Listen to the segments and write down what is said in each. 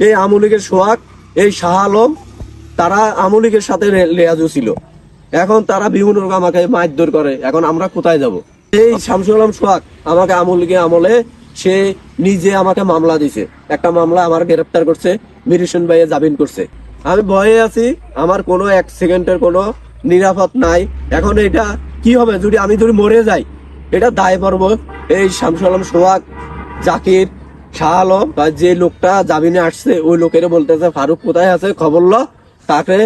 এই আওয়ামী লীগের সোহাগ, এই শাহ আলম, তারা আওয়ামী লীগের সাথে লেয়াজু ছিল। এখন তারা বিভিন্ন রকম আমাকে মারধর করে। এখন আমরা কোথায় যাব? এই শামসুল আলম সোহাগ আমাকে আওয়ামী লীগের আমলে সে নিজে আমাকে মামলা দিছে, একটা মামলা আমার গ্রেফতার করছে, মিরিশন ভাইয়ে জামিন করছে। আমি ভয়ে আছি, আমার কোনো এক সেকেন্ডের কোনো নিরাপদ নাই। এখন এটা কি হবে যদি আমি মরে যাই? এটা দায় পড়ব এই শামসুল আলম সোহাগ, জাকির, শাহ আলম বা যে লোকটা জামিনে আসছে ওই লোকের বলতেছে ফারুক কোথায় আছে খবর ল, তাকে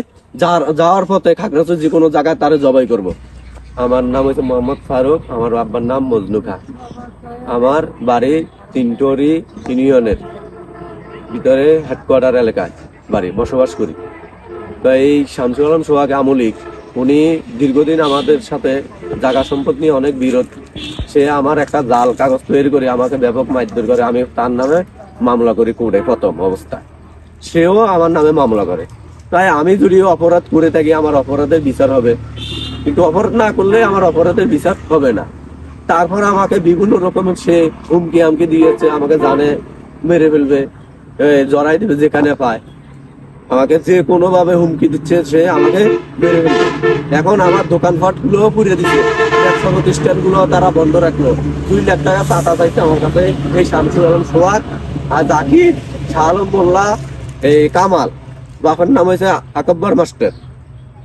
যাওয়ার পথে খাগড়াছড়ি যে কোনো জায়গায় তারে জবাই করব। আমার নাম হচ্ছে মোহাম্মদ ফারুক, আমার আব্বার নাম মজনু খা, আমার বাড়ি তিনটরি ইউনিয়নের ভিতরে হেডকোয়ার্টার এলাকায় বাড়ি বসবাস করি। তো এই শামসুল আলম সোহাগ আমলিক, উনি দীর্ঘদিন আমাদের সাথে জায়গা সম্পদ নিয়ে অনেক বিরোধ। সে আমার একটা জাল কাগজ তৈরি করে আমাকে ব্যাপক মারধর করে। আমি তার নামে মামলা করি কোর্টে প্রথম অবস্থায়, সেও আমার নামে মামলা করে। তাই আমি যদি অপরাধ করে থাকি আমার অপরাধের বিচার হবে, কিন্তু অপরাধ না করলে আমার অপরাধের বিচার হবে না। তারপর আমাকে বিভিন্ন রকমের সে হুমকি আমকি দিয়েছে, আমাকে জানে মেরে ফেলবে, জড়াই দেবে যেখানে পায়, আমাকে যে কোনো ভাবে হুমকি দিচ্ছে, সে আমাকে মেরে ফেলবে। এখন আমার দোকানপাট গুলো পুড়িয়ে দিচ্ছে, ব্যবসা প্রতিষ্ঠান গুলো তারা বন্ধ রাখলো। 2 লাখ টাকা টাকা চাইছে আমার কাছে এই শামসুল আলম সোহাগ আর জাকির, শাহ আলম মোল্লা, এই কামাল, বাপের নাম হয়েছে আকব্বর মাস্টার।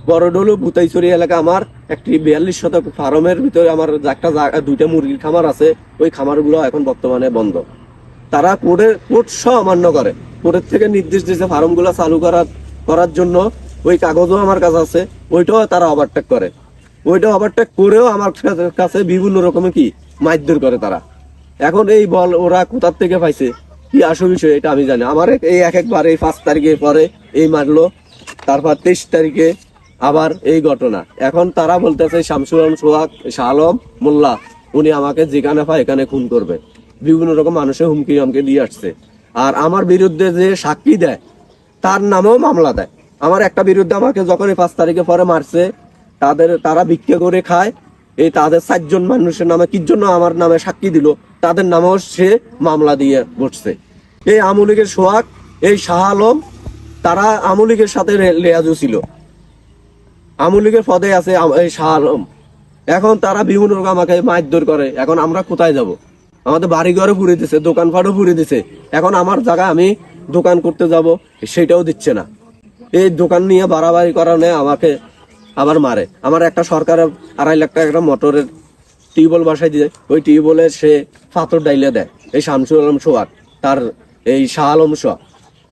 বড়ডলু বুতাইছড়ি এলাকা আমার একটি 42 শতক ফার্মের ভিতরে আমার একটা 2টা মুরগির খামার আছে। ওই খামারগুলো এখন বর্তমানে বন্ধ। তারা কোর্ট সহ অমান্য করে। কোর্টের থেকে নির্দেশ দিয়েছে ফার্ম গুলা চালু করার জন্য, ওই কাগজও আমার কাছে আছে, ওইটাও তারা ওভারটেক করে। ওইটা ওভারটেক করেও আমার কাছে বিভিন্ন রকমের কি মারধর করে তারা। এখন এই বল ওরা কোথার থেকে পাইছে, কি আসল বিষয় এটা আমি জানি। আমার এই একবার এই 5 তারিখে পরে এই মারলো, তারপর 23 তারিখে আবার এই ঘটনা। এখন তারা বলতেছে শামসুল আলম সোহাগ, শাহ আলম মোল্লা উনি আমাকে যেখানে পায় এখানে খুন করবে। বিভিন্ন রকম মানুষের হুমকি আমাকে দিয়ে আসছে। আর আমার বিরুদ্ধে যে সাক্ষী দেয় তার নামেও মামলা দেয়। আমার একটা বিরুদ্ধে আমাকে যখন 5 তারিখে পরে মারছে, তারা ভিক্ষা করে খায়, এই তাদের 4 জন মানুষের নামে কি জন্য আমার নামে সাক্ষী দিল, তাদের নামেও সে মামলা দিয়ে বসছে। এই আওয়ামী লীগের সোহাগ, এই শাহ আলম, তারা আওয়ামী লীগের সাথে লেয়াজু ছিল, আওয়ামী লীগের পদে আছে এই শাহ আলম। এখন তারা বিভিন্ন রকম আমাকে মারধর করে। এখন আমরা কোথায় যাব? আমাদের বাড়ি ঘরে পুড়ে দিছে, দোকানপাটও পুড়ে দিছে। এখন আমার জায়গায় আমি দোকান করতে যাব, সেটাও দিচ্ছে না। এই দোকান নিয়ে বাড়াবাড়ি কারণে আমাকে আবার মারে। আমার একটা সরকারের 2.5 লাখ টাকা একটা মোটরের টিউবওয়েল বাসায় দিয়ে, ওই টিউবওয়েলে সে পাথর ডাইলে দেয় এই শামসুল আলম সোহাগ, তার এই শাহ আলম সোহাগ।